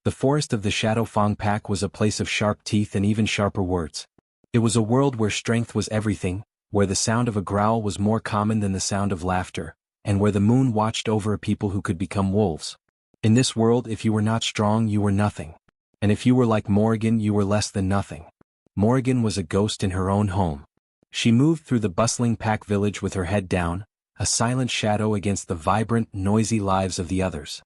The forest of the Shadow Fang pack was a place of sharp teeth and even sharper words. It was a world where strength was everything, where the sound of a growl was more common than the sound of laughter, and where the moon watched over a people who could become wolves. In this world, if you were not strong, you were nothing. And if you were like Morrigan, you were less than nothing. Morrigan was a ghost in her own home. She moved through the bustling pack village with her head down, a silent shadow against the vibrant, noisy lives of the others.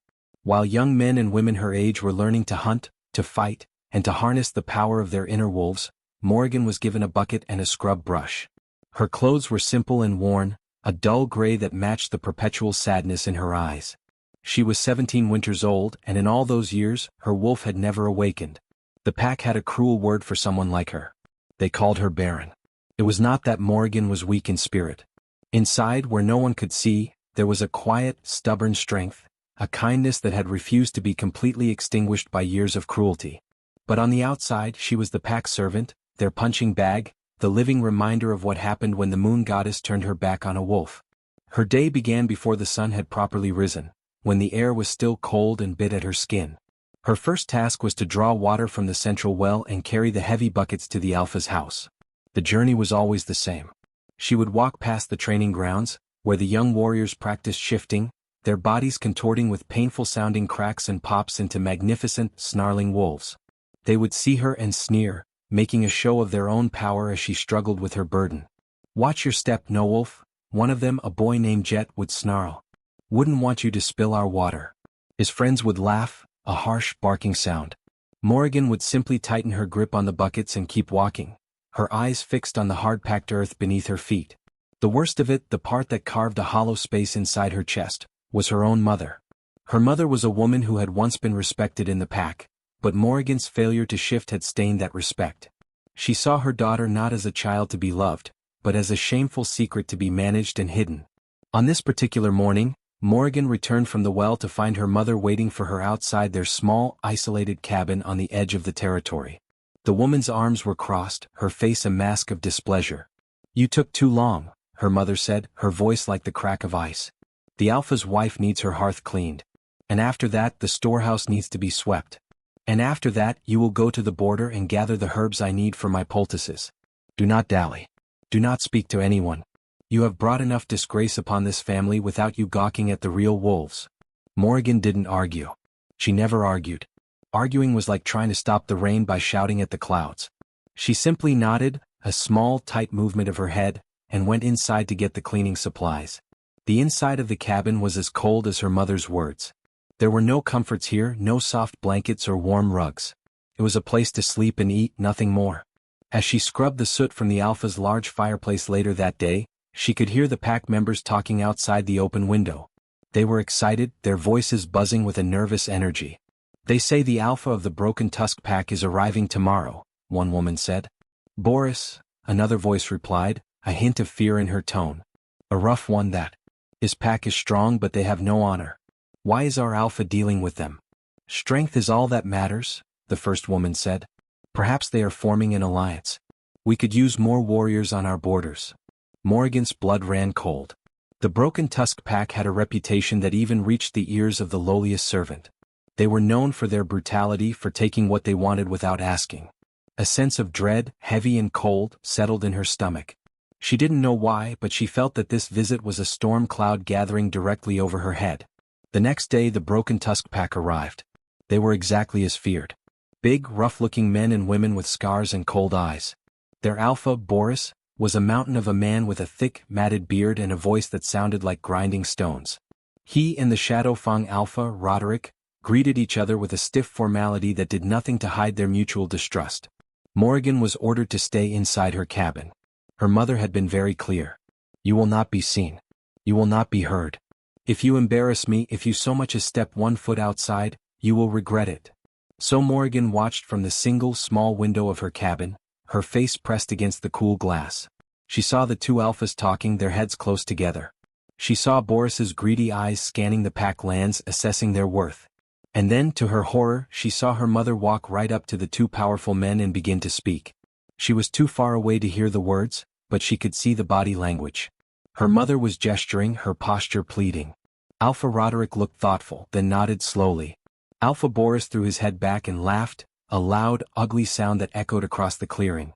While young men and women her age were learning to hunt, to fight, and to harness the power of their inner wolves, Morrigan was given a bucket and a scrub brush. Her clothes were simple and worn, a dull gray that matched the perpetual sadness in her eyes. She was 17 winters old, and in all those years, her wolf had never awakened. The pack had a cruel word for someone like her. They called her Barren. It was not that Morrigan was weak in spirit. Inside, where no one could see, there was a quiet, stubborn strength, a kindness that had refused to be completely extinguished by years of cruelty. But on the outside, she was the pack's servant, their punching bag, the living reminder of what happened when the moon goddess turned her back on a wolf. Her day began before the sun had properly risen, when the air was still cold and bit at her skin. Her first task was to draw water from the central well and carry the heavy buckets to the Alpha's house. The journey was always the same. She would walk past the training grounds, where the young warriors practiced shifting, their bodies contorting with painful-sounding cracks and pops into magnificent, snarling wolves. They would see her and sneer, making a show of their own power as she struggled with her burden. "Watch your step, no wolf," one of them, a boy named Jet, would snarl. "Wouldn't want you to spill our water." His friends would laugh, a harsh, barking sound. Morrigan would simply tighten her grip on the buckets and keep walking, her eyes fixed on the hard-packed earth beneath her feet. The worst of it, the part that carved a hollow space inside her chest, was her own mother. Her mother was a woman who had once been respected in the pack, but Morrigan's failure to shift had stained that respect. She saw her daughter not as a child to be loved, but as a shameful secret to be managed and hidden. On this particular morning, Morrigan returned from the well to find her mother waiting for her outside their small, isolated cabin on the edge of the territory. The woman's arms were crossed, her face a mask of displeasure. "You took too long," her mother said, her voice like the crack of ice. "The Alpha's wife needs her hearth cleaned. And after that, the storehouse needs to be swept. And after that, you will go to the border and gather the herbs I need for my poultices. Do not dally. Do not speak to anyone. You have brought enough disgrace upon this family without you gawking at the real wolves." Morrigan didn't argue. She never argued. Arguing was like trying to stop the rain by shouting at the clouds. She simply nodded, a small, tight movement of her head, and went inside to get the cleaning supplies. The inside of the cabin was as cold as her mother's words. There were no comforts here, no soft blankets or warm rugs. It was a place to sleep and eat, nothing more. As she scrubbed the soot from the Alpha's large fireplace later that day, she could hear the pack members talking outside the open window. They were excited, their voices buzzing with a nervous energy. "They say the Alpha of the Broken Tusk pack is arriving tomorrow," one woman said. "Boris," another voice replied, a hint of fear in her tone. "A rough one that. His pack is strong but they have no honor. Why is our Alpha dealing with them?" "Strength is all that matters," the first woman said. "Perhaps they are forming an alliance. We could use more warriors on our borders." Morrigan's blood ran cold. The Broken Tusk pack had a reputation that even reached the ears of the lowliest servant. They were known for their brutality, for taking what they wanted without asking. A sense of dread, heavy and cold, settled in her stomach. She didn't know why, but she felt that this visit was a storm cloud gathering directly over her head. The next day the Broken Tusk pack arrived. They were exactly as feared. Big, rough-looking men and women with scars and cold eyes. Their Alpha, Boris, was a mountain of a man with a thick, matted beard and a voice that sounded like grinding stones. He and the Shadow Fang Alpha, Roderick, greeted each other with a stiff formality that did nothing to hide their mutual distrust. Morrigan was ordered to stay inside her cabin. Her mother had been very clear. "You will not be seen. You will not be heard. If you embarrass me, if you so much as step 1 foot outside, you will regret it." So Morrigan watched from the single small window of her cabin, her face pressed against the cool glass. She saw the two Alphas talking, their heads close together. She saw Boris's greedy eyes scanning the pack lands, assessing their worth. And then, to her horror, she saw her mother walk right up to the two powerful men and begin to speak. She was too far away to hear the words, but she could see the body language. Her mother was gesturing, her posture pleading. Alpha Roderick looked thoughtful, then nodded slowly. Alpha Boris threw his head back and laughed, a loud, ugly sound that echoed across the clearing.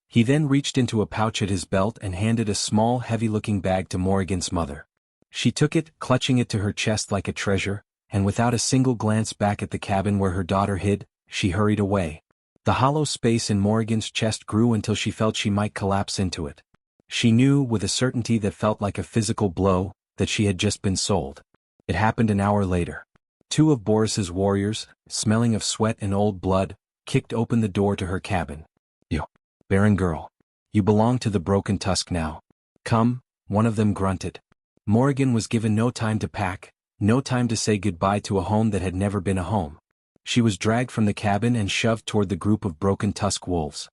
He then reached into a pouch at his belt and handed a small, heavy-looking bag to Morrigan's mother. She took it, clutching it to her chest like a treasure, and without a single glance back at the cabin where her daughter hid, she hurried away. The hollow space in Morrigan's chest grew until she felt she might collapse into it. She knew, with a certainty that felt like a physical blow, that she had just been sold. It happened an hour later. Two of Boris's warriors, smelling of sweat and old blood, kicked open the door to her cabin. "You, Barren girl. You belong to the Broken Tusk now. Come," one of them grunted. Morrigan was given no time to pack, no time to say goodbye to a home that had never been a home. She was dragged from the cabin and shoved toward the group of Broken Tusk wolves.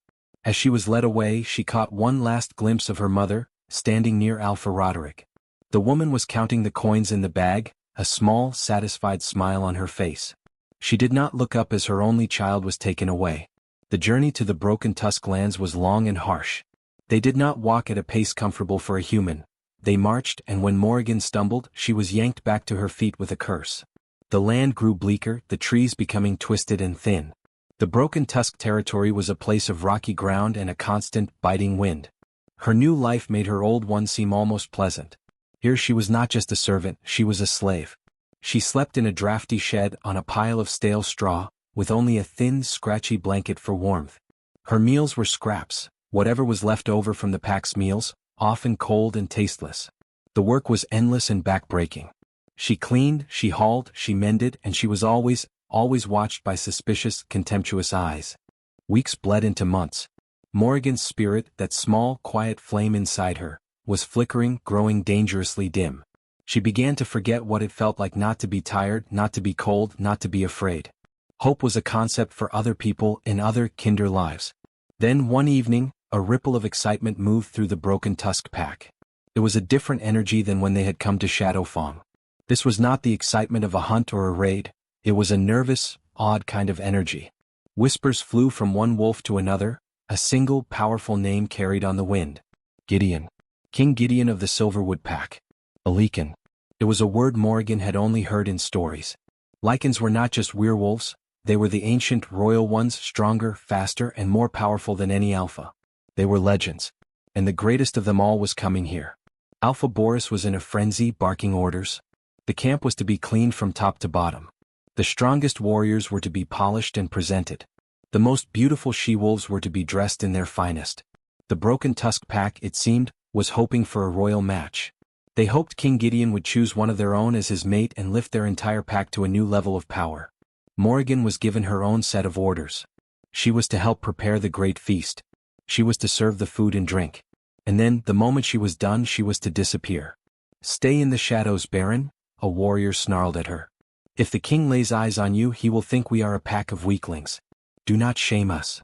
As she was led away, she caught one last glimpse of her mother, standing near Alpha Roderick. The woman was counting the coins in the bag, a small, satisfied smile on her face. She did not look up as her only child was taken away. The journey to the Broken Tusk lands was long and harsh. They did not walk at a pace comfortable for a human. They marched, and when Morrigan stumbled, she was yanked back to her feet with a curse. The land grew bleaker, the trees becoming twisted and thin. The Broken Tusk territory was a place of rocky ground and a constant, biting wind. Her new life made her old one seem almost pleasant. Here she was not just a servant, she was a slave. She slept in a drafty shed on a pile of stale straw, with only a thin, scratchy blanket for warmth. Her meals were scraps, whatever was left over from the pack's meals, often cold and tasteless. The work was endless and back-breaking. She cleaned, she hauled, she mended, and she was always watched by suspicious, contemptuous eyes. Weeks bled into months. Morrigan's spirit, that small, quiet flame inside her, was flickering, growing dangerously dim. She began to forget what it felt like not to be tired, not to be cold, not to be afraid. Hope was a concept for other people in other, kinder lives. Then one evening, a ripple of excitement moved through the Broken Tusk pack. It was a different energy than when they had come to Shadowfang. This was not the excitement of a hunt or a raid, it was a nervous, odd kind of energy. Whispers flew from one wolf to another, a single, powerful name carried on the wind. Gideon. King Gideon of the Silverwood Pack. A Lycan. It was a word Morrigan had only heard in stories. Lycans were not just werewolves, they were the ancient royal ones, stronger, faster, and more powerful than any alpha. They were legends. And the greatest of them all was coming here. Alpha Boris was in a frenzy, barking orders. The camp was to be cleaned from top to bottom. The strongest warriors were to be polished and presented. The most beautiful she-wolves were to be dressed in their finest. The Broken Tusk pack, it seemed, was hoping for a royal match. They hoped King Gideon would choose one of their own as his mate and lift their entire pack to a new level of power. Morrigan was given her own set of orders. She was to help prepare the great feast. She was to serve the food and drink. And then, the moment she was done, she was to disappear. "Stay in the shadows, Barren," a warrior snarled at her. "If the king lays eyes on you, he will think we are a pack of weaklings. Do not shame us."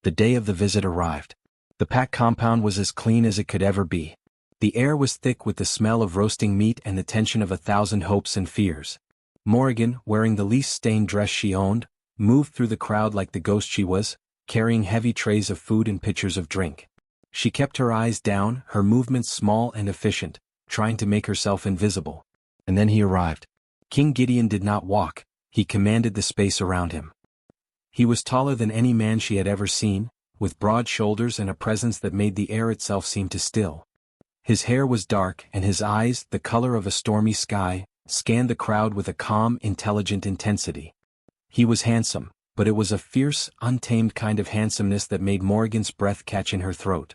The day of the visit arrived. The pack compound was as clean as it could ever be. The air was thick with the smell of roasting meat and the tension of 1,000 hopes and fears. Morrigan, wearing the least stained dress she owned, moved through the crowd like the ghost she was, carrying heavy trays of food and pitchers of drink. She kept her eyes down, her movements small and efficient, trying to make herself invisible. And then he arrived. King Gideon did not walk, he commanded the space around him. He was taller than any man she had ever seen, with broad shoulders and a presence that made the air itself seem to still. His hair was dark, and his eyes, the color of a stormy sky, scanned the crowd with a calm, intelligent intensity. He was handsome, but it was a fierce, untamed kind of handsomeness that made Morrigan's breath catch in her throat.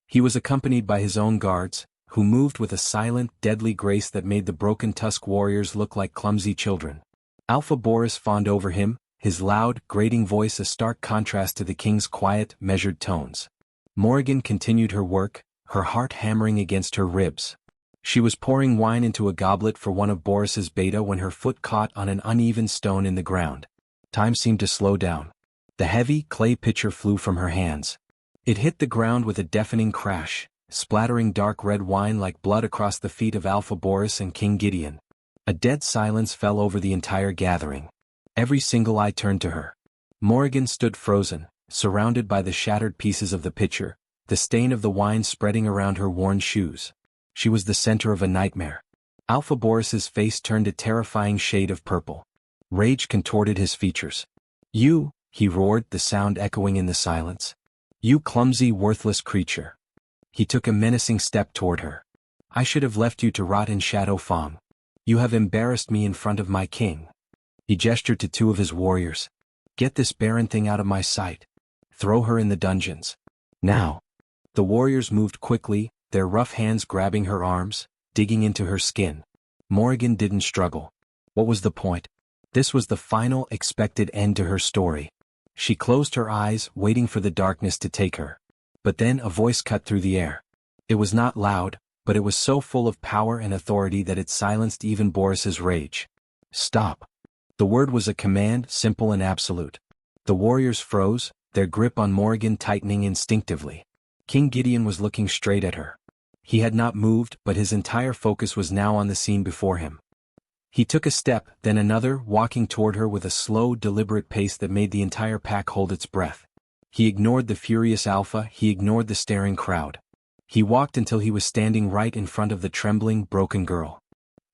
He was accompanied by his own guards, who moved with a silent, deadly grace that made the Broken Tusk warriors look like clumsy children. Alpha Boris fawned over him, his loud, grating voice a stark contrast to the king's quiet, measured tones. Morrigan continued her work, her heart hammering against her ribs. She was pouring wine into a goblet for one of Boris's beta when her foot caught on an uneven stone in the ground. Time seemed to slow down. The heavy, clay pitcher flew from her hands. It hit the ground with a deafening crash, splattering dark red wine like blood across the feet of Alpha Boris and King Gideon. A dead silence fell over the entire gathering. Every single eye turned to her. Morrigan stood frozen, surrounded by the shattered pieces of the pitcher, the stain of the wine spreading around her worn shoes. She was the center of a nightmare. Alpha Boris's face turned a terrifying shade of purple. Rage contorted his features. "You," he roared, the sound echoing in the silence. "You clumsy, worthless creature." He took a menacing step toward her. "I should have left you to rot in Shadow Fong. You have embarrassed me in front of my king." He gestured to two of his warriors. "Get this barren thing out of my sight. Throw her in the dungeons. Now." The warriors moved quickly, their rough hands grabbing her arms, digging into her skin. Morrigan didn't struggle. What was the point? This was the final, expected end to her story. She closed her eyes, waiting for the darkness to take her. But then a voice cut through the air. It was not loud, but it was so full of power and authority that it silenced even Boris's rage. "Stop." The word was a command, simple and absolute. The warriors froze, their grip on Morrigan tightening instinctively. King Gideon was looking straight at her. He had not moved, but his entire focus was now on the scene before him. He took a step, then another, walking toward her with a slow, deliberate pace that made the entire pack hold its breath. He ignored the furious alpha, he ignored the staring crowd. He walked until he was standing right in front of the trembling, broken girl.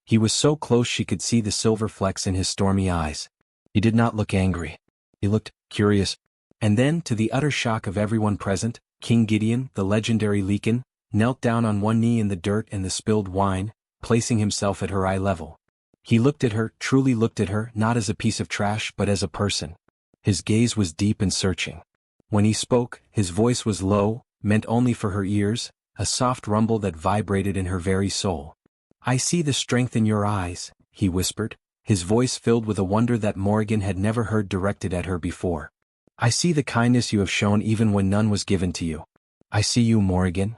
He was so close she could see the silver flecks in his stormy eyes. He did not look angry. He looked curious. And then, to the utter shock of everyone present, King Gideon, the legendary Lycan, knelt down on one knee in the dirt and the spilled wine, placing himself at her eye level. He looked at her, truly looked at her, not as a piece of trash but as a person. His gaze was deep and searching. When he spoke, his voice was low, meant only for her ears, a soft rumble that vibrated in her very soul. "I see the strength in your eyes," he whispered, his voice filled with a wonder that Morrigan had never heard directed at her before. "I see the kindness you have shown even when none was given to you. I see you, Morrigan."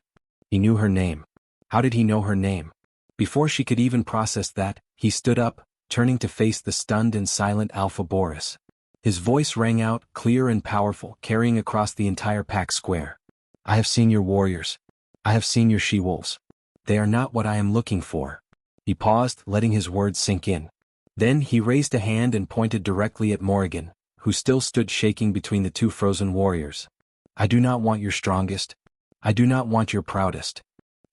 He knew her name. How did he know her name? Before she could even process that, he stood up, turning to face the stunned and silent Alpha Boris. His voice rang out, clear and powerful, carrying across the entire pack square. "I have seen your warriors. I have seen your she-wolves. They are not what I am looking for." He paused, letting his words sink in. Then he raised a hand and pointed directly at Morrigan, who still stood shaking between the two frozen warriors. "I do not want your strongest. I do not want your proudest."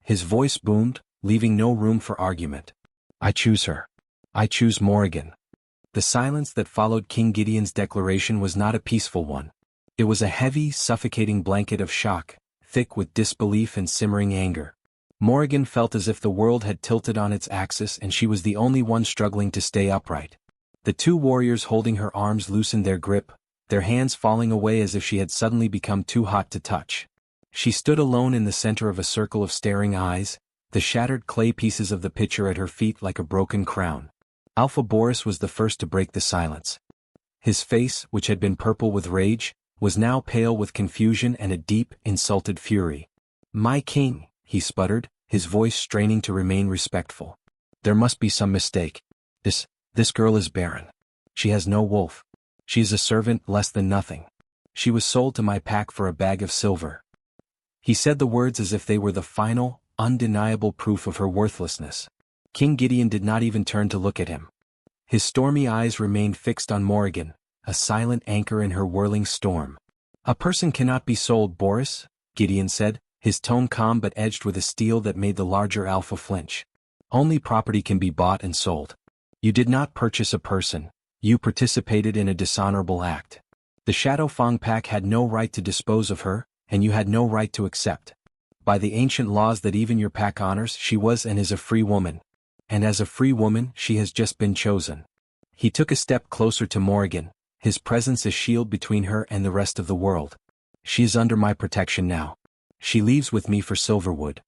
His voice boomed, leaving no room for argument. "I choose her. I choose Morrigan." The silence that followed King Gideon's declaration was not a peaceful one. It was a heavy, suffocating blanket of shock, thick with disbelief and simmering anger. Morrigan felt as if the world had tilted on its axis and she was the only one struggling to stay upright. The two warriors holding her arms loosened their grip, their hands falling away as if she had suddenly become too hot to touch. She stood alone in the center of a circle of staring eyes, the shattered clay pieces of the pitcher at her feet like a broken crown. Alpha Boris was the first to break the silence. His face, which had been purple with rage, was now pale with confusion and a deep, insulted fury. "My king," he sputtered, his voice straining to remain respectful. "There must be some mistake. This girl is barren. She has no wolf. She is a servant, less than nothing. She was sold to my pack for a bag of silver." He said the words as if they were the final, undeniable proof of her worthlessness. King Gideon did not even turn to look at him. His stormy eyes remained fixed on Morrigan, a silent anchor in her whirling storm. "A person cannot be sold, Boris," Gideon said, his tone calm but edged with a steel that made the larger Alpha flinch. "Only property can be bought and sold. You did not purchase a person, you participated in a dishonorable act. The Shadow Fong pack had no right to dispose of her, and you had no right to accept. By the ancient laws that even your pack honors, she was and is a free woman. And as a free woman, she has just been chosen." He took a step closer to Morrigan, his presence a shield between her and the rest of the world. "She is under my protection now. She leaves with me for Silverwood."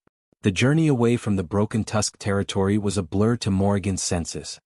The journey away from the Broken Tusk territory was a blur to Morrigan's senses.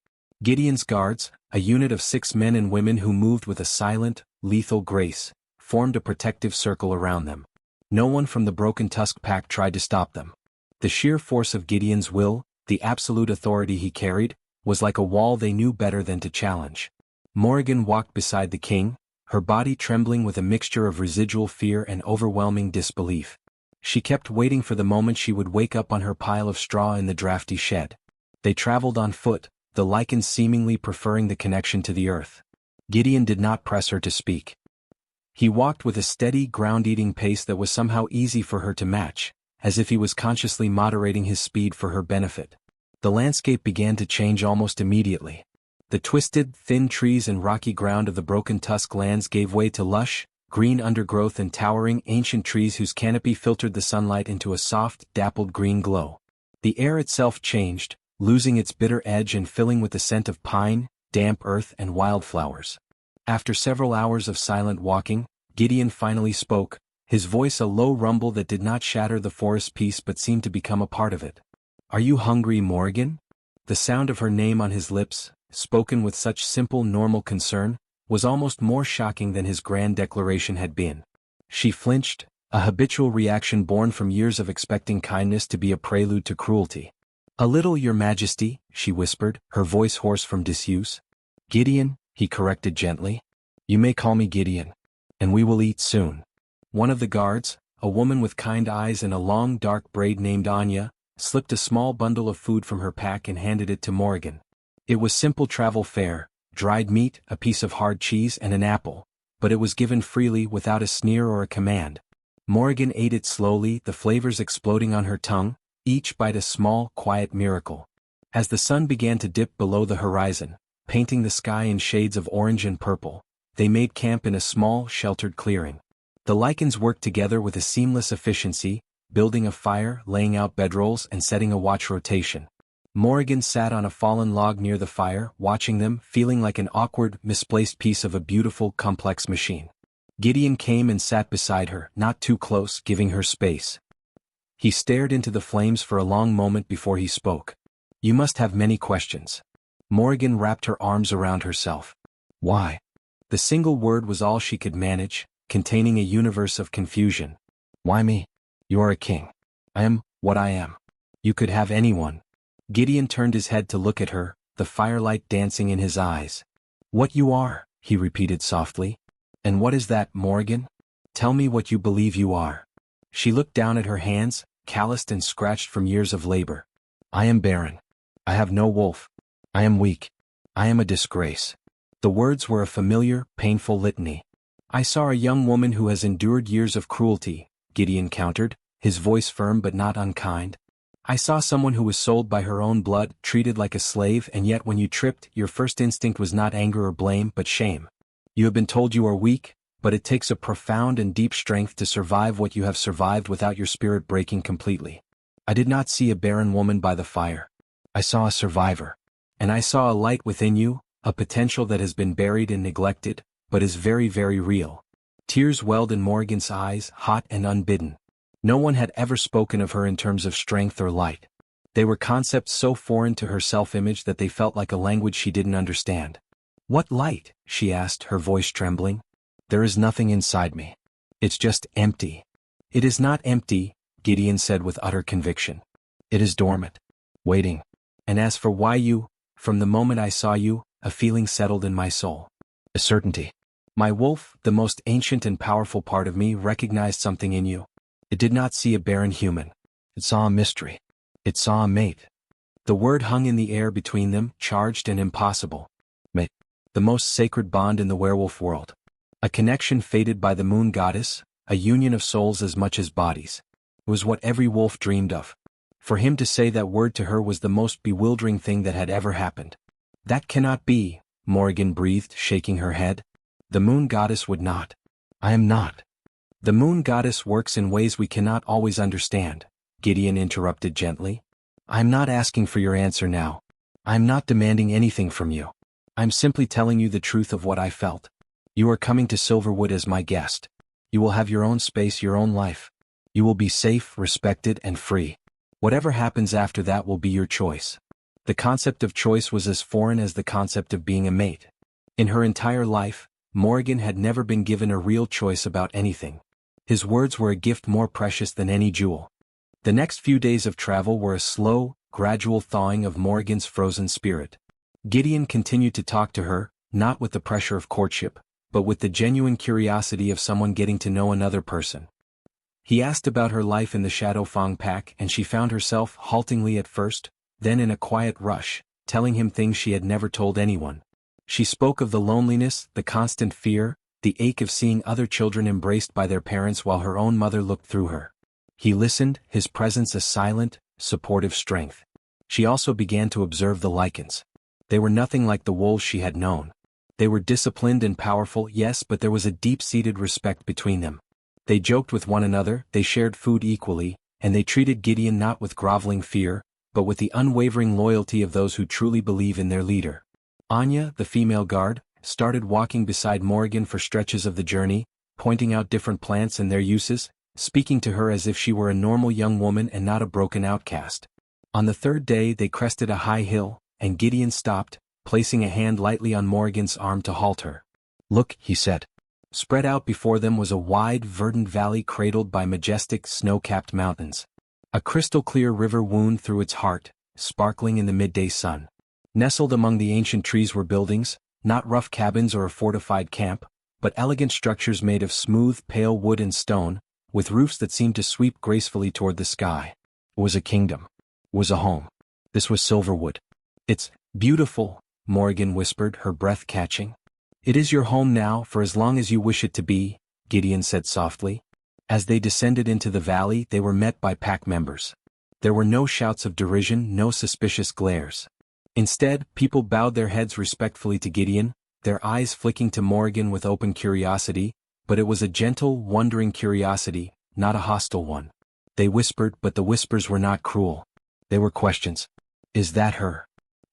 Gideon's guards, a unit of 6 men and women who moved with a silent, lethal grace, formed a protective circle around them. No one from the Broken Tusk pack tried to stop them. The sheer force of Gideon's will, the absolute authority he carried, was like a wall they knew better than to challenge. Morrigan walked beside the king, her body trembling with a mixture of residual fear and overwhelming disbelief. She kept waiting for the moment she would wake up on her pile of straw in the drafty shed. They traveled on foot, the Lycans seemingly preferring the connection to the earth. Gideon did not press her to speak. He walked with a steady, ground-eating pace that was somehow easy for her to match, as if he was consciously moderating his speed for her benefit. The landscape began to change almost immediately. The twisted, thin trees and rocky ground of the broken tusk lands gave way to lush, green undergrowth and towering ancient trees whose canopy filtered the sunlight into a soft, dappled green glow. The air itself changed, losing its bitter edge and filling with the scent of pine, damp earth and wildflowers. After several hours of silent walking, Gideon finally spoke, his voice a low rumble that did not shatter the forest peace but seemed to become a part of it. "Are you hungry, Morrigan?" The sound of her name on his lips, spoken with such simple normal concern, was almost more shocking than his grand declaration had been. She flinched, a habitual reaction born from years of expecting kindness to be a prelude to cruelty. "A little, Your Majesty," she whispered, her voice hoarse from disuse. "Gideon," he corrected gently. "You may call me Gideon. And we will eat soon." One of the guards, a woman with kind eyes and a long dark braid named Anya, slipped a small bundle of food from her pack and handed it to Morrigan. It was simple travel fare, dried meat, a piece of hard cheese and an apple, but it was given freely without a sneer or a command. Morrigan ate it slowly, the flavors exploding on her tongue, each bite a small, quiet miracle. As the sun began to dip below the horizon, painting the sky in shades of orange and purple, they made camp in a small, sheltered clearing. The Lycans worked together with a seamless efficiency, building a fire, laying out bedrolls and setting a watch rotation. Morrigan sat on a fallen log near the fire, watching them, feeling like an awkward, misplaced piece of a beautiful, complex machine. Gideon came and sat beside her, not too close, giving her space. He stared into the flames for a long moment before he spoke. "You must have many questions." Morrigan wrapped her arms around herself. "Why?" The single word was all she could manage, containing a universe of confusion. "Why me? You are a king. I am what I am. You could have anyone." Gideon turned his head to look at her, the firelight dancing in his eyes. "What you are," he repeated softly. "And what is that, Morrigan? Tell me what you believe you are." She looked down at her hands, calloused and scratched from years of labor. "I am barren. I have no wolf. I am weak. I am a disgrace." The words were a familiar, painful litany. "I saw a young woman who has endured years of cruelty," Gideon countered, his voice firm but not unkind. "I saw someone who was sold by her own blood, treated like a slave, and yet when you tripped, your first instinct was not anger or blame but shame. You have been told you are weak, but it takes a profound and deep strength to survive what you have survived without your spirit breaking completely. I did not see a barren woman by the fire. I saw a survivor. And I saw a light within you, a potential that has been buried and neglected, but is very, very real." Tears welled in Morrigan's eyes, hot and unbidden. No one had ever spoken of her in terms of strength or light. They were concepts so foreign to her self-image that they felt like a language she didn't understand. "What light?" she asked, her voice trembling. "There is nothing inside me. It's just empty." "It is not empty," Gideon said with utter conviction. "It is dormant. Waiting. And as for why you, from the moment I saw you, a feeling settled in my soul. A certainty. My wolf, the most ancient and powerful part of me, recognized something in you. It did not see a barren human. It saw a mystery. It saw a mate." The word hung in the air between them, charged and impossible. Mate. The most sacred bond in the werewolf world. A connection fated by the moon goddess, a union of souls as much as bodies. It was what every wolf dreamed of. For him to say that word to her was the most bewildering thing that had ever happened. "That cannot be," Morrigan breathed, shaking her head. "The moon goddess would not." "I am not." "The moon goddess works in ways we cannot always understand," Gideon interrupted gently. "I am not asking for your answer now. I am not demanding anything from you. I am simply telling you the truth of what I felt. You are coming to Silverwood as my guest. You will have your own space, your own life. You will be safe, respected, and free. Whatever happens after that will be your choice." The concept of choice was as foreign as the concept of being a mate. In her entire life, Morrigan had never been given a real choice about anything. His words were a gift more precious than any jewel. The next few days of travel were a slow, gradual thawing of Morrigan's frozen spirit. Gideon continued to talk to her, not with the pressure of courtship, but with the genuine curiosity of someone getting to know another person. He asked about her life in the Shadowfang pack, and she found herself, haltingly at first, then in a quiet rush, telling him things she had never told anyone. She spoke of the loneliness, the constant fear, the ache of seeing other children embraced by their parents while her own mother looked through her. He listened, his presence a silent, supportive strength. She also began to observe the Lycans. They were nothing like the wolves she had known. They were disciplined and powerful, yes, but there was a deep-seated respect between them. They joked with one another, they shared food equally, and they treated Gideon not with groveling fear, but with the unwavering loyalty of those who truly believe in their leader. Anya, the female guard, started walking beside Morrigan for stretches of the journey, pointing out different plants and their uses, speaking to her as if she were a normal young woman and not a broken outcast. On the third day they crested a high hill, and Gideon stopped, placing a hand lightly on Morrigan's arm to halt her. "Look," he said. Spread out before them was a wide, verdant valley cradled by majestic, snow-capped mountains. A crystal-clear river wound through its heart, sparkling in the midday sun. Nestled among the ancient trees were buildings, not rough cabins or a fortified camp, but elegant structures made of smooth, pale wood and stone, with roofs that seemed to sweep gracefully toward the sky. It was a kingdom. It was a home. This was Silverwood. "It's beautiful," Morrigan whispered, her breath catching. "It is your home now for as long as you wish it to be," Gideon said softly. As they descended into the valley they were met by pack members. There were no shouts of derision, no suspicious glares. Instead, people bowed their heads respectfully to Gideon, their eyes flicking to Morrigan with open curiosity, but it was a gentle, wondering curiosity, not a hostile one. They whispered, but the whispers were not cruel. They were questions. "Is that her?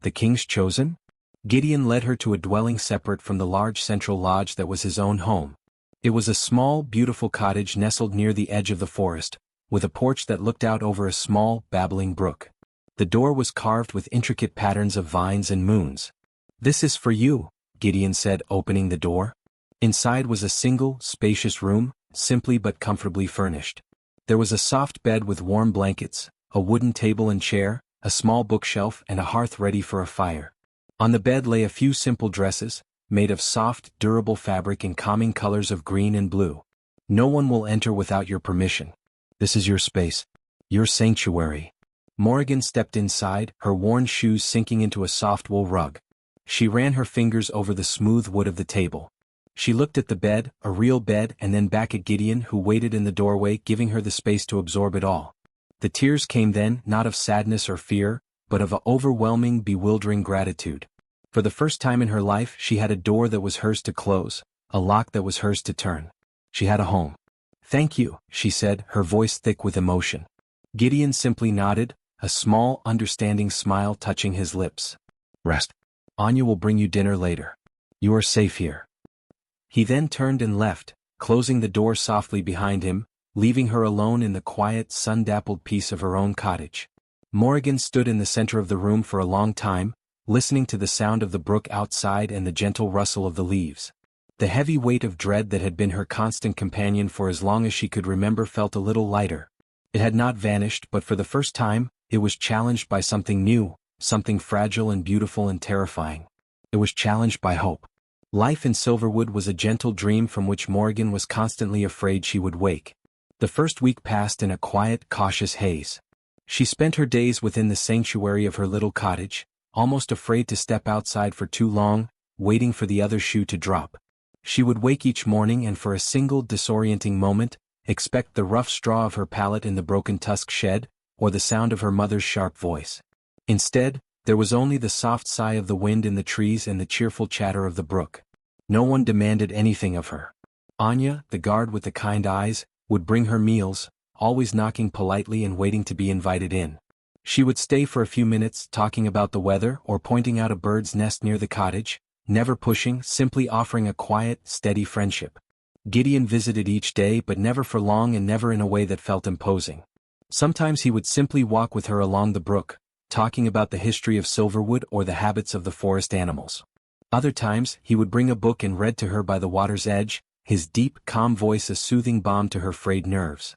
The king's chosen?" Gideon led her to a dwelling separate from the large central lodge that was his own home. It was a small, beautiful cottage nestled near the edge of the forest, with a porch that looked out over a small, babbling brook. The door was carved with intricate patterns of vines and moons. "This is for you," Gideon said, opening the door. Inside was a single, spacious room, simply but comfortably furnished. There was a soft bed with warm blankets, a wooden table and chair, a small bookshelf and a hearth ready for a fire. On the bed lay a few simple dresses, made of soft, durable fabric in calming colors of green and blue. "No one will enter without your permission. This is your space. Your sanctuary." Morrigan stepped inside, her worn shoes sinking into a soft wool rug. She ran her fingers over the smooth wood of the table. She looked at the bed, a real bed, and then back at Gideon, who waited in the doorway, giving her the space to absorb it all. The tears came then, not of sadness or fear, but of an overwhelming, bewildering gratitude. For the first time in her life she had a door that was hers to close, a lock that was hers to turn. She had a home. "Thank you," she said, her voice thick with emotion. Gideon simply nodded, a small, understanding smile touching his lips. "Rest. Anya will bring you dinner later. You are safe here." He then turned and left, closing the door softly behind him, leaving her alone in the quiet, sun-dappled peace of her own cottage. Morrigan stood in the center of the room for a long time, listening to the sound of the brook outside and the gentle rustle of the leaves. The heavy weight of dread that had been her constant companion for as long as she could remember felt a little lighter. It had not vanished, but for the first time, it was challenged by something new, something fragile and beautiful and terrifying. It was challenged by hope. Life in Silverwood was a gentle dream from which Morrigan was constantly afraid she would wake. The first week passed in a quiet, cautious haze. She spent her days within the sanctuary of her little cottage, almost afraid to step outside for too long, waiting for the other shoe to drop. She would wake each morning and for a single disorienting moment, expect the rough straw of her pallet in the broken tusk shed, or the sound of her mother's sharp voice. Instead, there was only the soft sigh of the wind in the trees and the cheerful chatter of the brook. No one demanded anything of her. Anya, the guard with the kind eyes, would bring her meals, always knocking politely and waiting to be invited in. She would stay for a few minutes talking about the weather or pointing out a bird's nest near the cottage, never pushing, simply offering a quiet, steady friendship. Gideon visited each day but never for long and never in a way that felt imposing. Sometimes he would simply walk with her along the brook, talking about the history of Silverwood or the habits of the forest animals. Other times, he would bring a book and read to her by the water's edge, his deep, calm voice a soothing balm to her frayed nerves.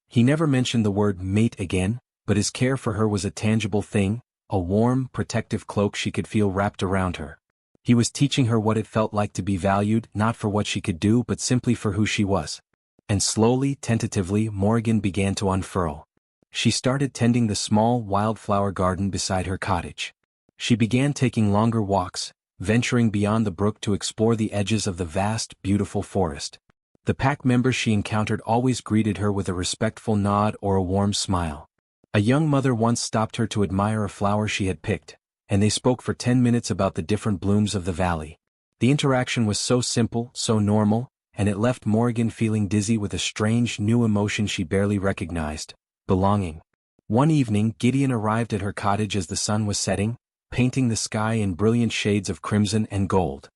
He never mentioned the word mate again, but his care for her was a tangible thing, a warm, protective cloak she could feel wrapped around her. He was teaching her what it felt like to be valued, not for what she could do but simply for who she was. And slowly, tentatively, Morrigan began to unfurl. She started tending the small wildflower garden beside her cottage. She began taking longer walks, venturing beyond the brook to explore the edges of the vast, beautiful forest. The pack members she encountered always greeted her with a respectful nod or a warm smile. A young mother once stopped her to admire a flower she had picked, and they spoke for 10 minutes about the different blooms of the valley. The interaction was so simple, so normal, and it left Morrigan feeling dizzy with a strange new emotion she barely recognized: belonging. One evening, Gideon arrived at her cottage as the sun was setting, painting the sky in brilliant shades of crimson and gold.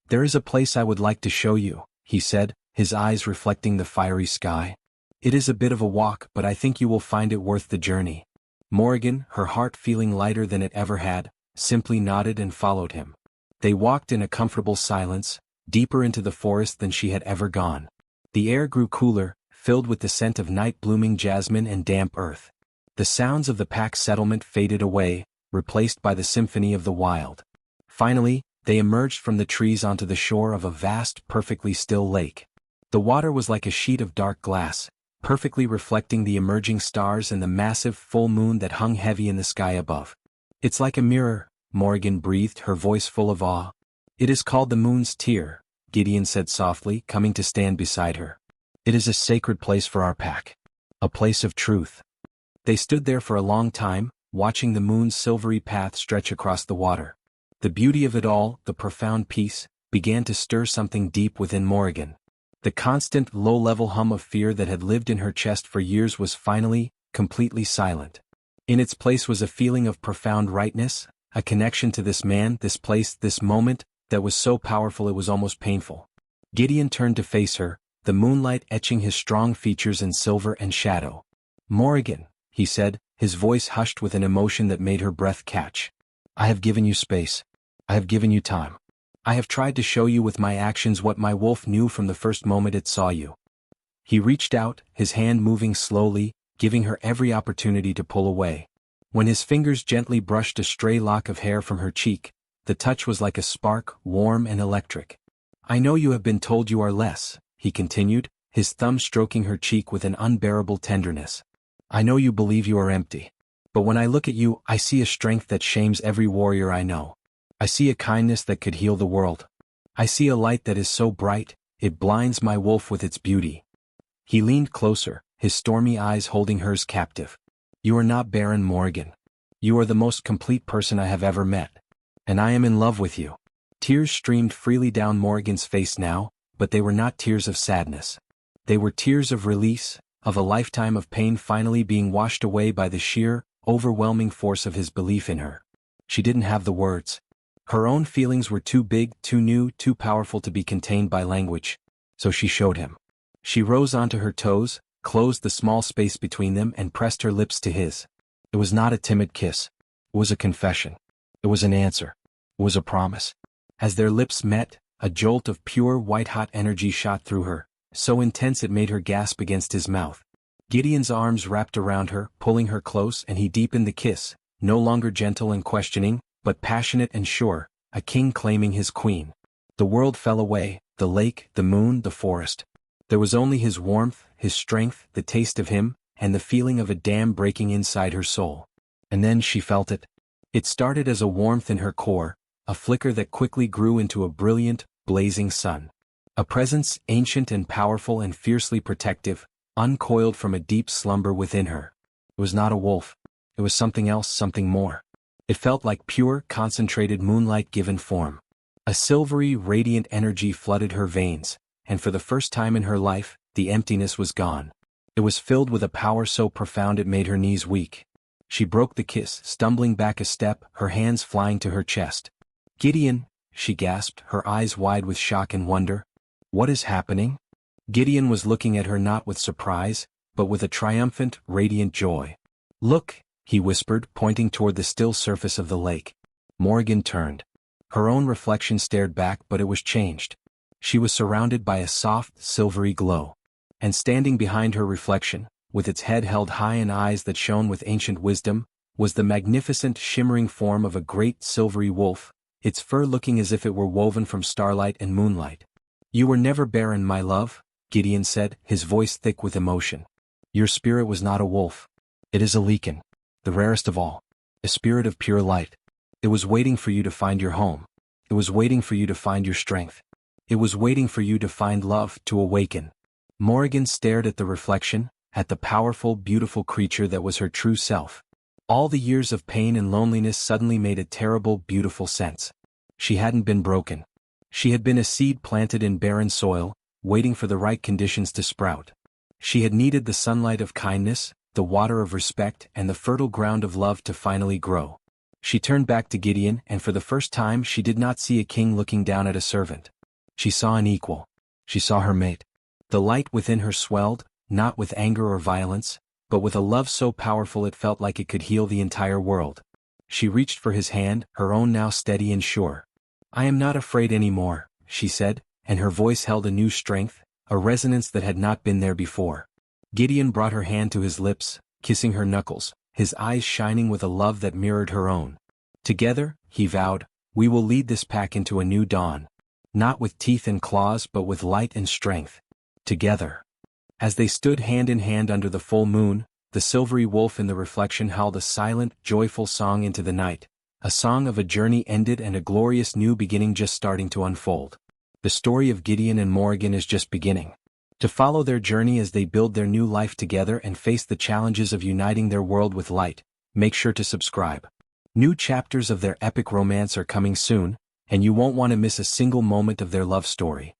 "There is a place I would like to show you," he said, his eyes reflecting the fiery sky. "It is a bit of a walk, but I think you will find it worth the journey." Morrigan, her heart feeling lighter than it ever had, simply nodded and followed him. They walked in a comfortable silence, deeper into the forest than she had ever gone. The air grew cooler, filled with the scent of night-blooming jasmine and damp earth. The sounds of the pack settlement faded away, replaced by the symphony of the wild. Finally, they emerged from the trees onto the shore of a vast, perfectly still lake. The water was like a sheet of dark glass, perfectly reflecting the emerging stars and the massive full moon that hung heavy in the sky above. "It's like a mirror," Morrigan breathed, her voice full of awe. "It is called the Moon's Tear," Gideon said softly, coming to stand beside her. "It is a sacred place for our pack. A place of truth." They stood there for a long time, watching the moon's silvery path stretch across the water. The beauty of it all, the profound peace, began to stir something deep within Morrigan. The constant, low-level hum of fear that had lived in her chest for years was finally, completely silent. In its place was a feeling of profound rightness, a connection to this man, this place, this moment, that was so powerful it was almost painful. Gideon turned to face her, the moonlight etching his strong features in silver and shadow. "Morrigan," he said, his voice hushed with an emotion that made her breath catch. "I have given you space. I have given you time. I have tried to show you with my actions what my wolf knew from the first moment it saw you." He reached out, his hand moving slowly, giving her every opportunity to pull away. When his fingers gently brushed a stray lock of hair from her cheek, the touch was like a spark, warm and electric. "I know you have been told you are less," he continued, his thumb stroking her cheek with an unbearable tenderness. "I know you believe you are empty. But when I look at you, I see a strength that shames every warrior I know. I see a kindness that could heal the world. I see a light that is so bright, it blinds my wolf with its beauty." He leaned closer, his stormy eyes holding hers captive. "You are not Barren, Morrigan. You are the most complete person I have ever met. And I am in love with you." Tears streamed freely down Morrigan's face now, but they were not tears of sadness. They were tears of release, of a lifetime of pain finally being washed away by the sheer, overwhelming force of his belief in her. She didn't have the words. Her own feelings were too big, too new, too powerful to be contained by language. So she showed him. She rose onto her toes, closed the small space between them and pressed her lips to his. It was not a timid kiss. It was a confession. It was an answer. It was a promise. As their lips met, a jolt of pure white-hot energy shot through her, so intense it made her gasp against his mouth. Gideon's arms wrapped around her, pulling her close, and he deepened the kiss, no longer gentle and questioning, but passionate and sure, a king claiming his queen. The world fell away, the lake, the moon, the forest. There was only his warmth, his strength, the taste of him, and the feeling of a dam breaking inside her soul. And then she felt it. It started as a warmth in her core, a flicker that quickly grew into a brilliant, blazing sun. A presence ancient and powerful and fiercely protective, uncoiled from a deep slumber within her. It was not a wolf. It was something else, something more. It felt like pure, concentrated moonlight given form. A silvery, radiant energy flooded her veins, and for the first time in her life, the emptiness was gone. It was filled with a power so profound it made her knees weak. She broke the kiss, stumbling back a step, her hands flying to her chest. "Gideon," she gasped, her eyes wide with shock and wonder. "What is happening?" Gideon was looking at her not with surprise, but with a triumphant, radiant joy. "Look," he whispered, pointing toward the still surface of the lake. Morrigan turned. Her own reflection stared back, but it was changed. She was surrounded by a soft, silvery glow. And standing behind her reflection, with its head held high and eyes that shone with ancient wisdom, was the magnificent, shimmering form of a great silvery wolf, its fur looking as if it were woven from starlight and moonlight. "You were never barren, my love," Gideon said, his voice thick with emotion. "Your spirit was not a wolf. It is a Lycan, the rarest of all, a spirit of pure light. It was waiting for you to find your home. It was waiting for you to find your strength. It was waiting for you to find love, to awaken." Morrigan stared at the reflection, at the powerful, beautiful creature that was her true self. All the years of pain and loneliness suddenly made a terrible, beautiful sense. She hadn't been broken. She had been a seed planted in barren soil, waiting for the right conditions to sprout. She had needed the sunlight of kindness, the water of respect, and the fertile ground of love to finally grow. She turned back to Gideon, and for the first time she did not see a king looking down at a servant. She saw an equal. She saw her mate. The light within her swelled, not with anger or violence, but with a love so powerful it felt like it could heal the entire world. She reached for his hand, her own now steady and sure. "I am not afraid anymore," she said, and her voice held a new strength, a resonance that had not been there before. Gideon brought her hand to his lips, kissing her knuckles, his eyes shining with a love that mirrored her own. "Together," he vowed, "we will lead this pack into a new dawn. Not with teeth and claws but with light and strength. Together." As they stood hand in hand under the full moon, the silvery wolf in the reflection howled a silent, joyful song into the night, a song of a journey ended and a glorious new beginning just starting to unfold. The story of Gideon and Morrigan is just beginning. To follow their journey as they build their new life together and face the challenges of uniting their world with light, make sure to subscribe. New chapters of their epic romance are coming soon, and you won't want to miss a single moment of their love story.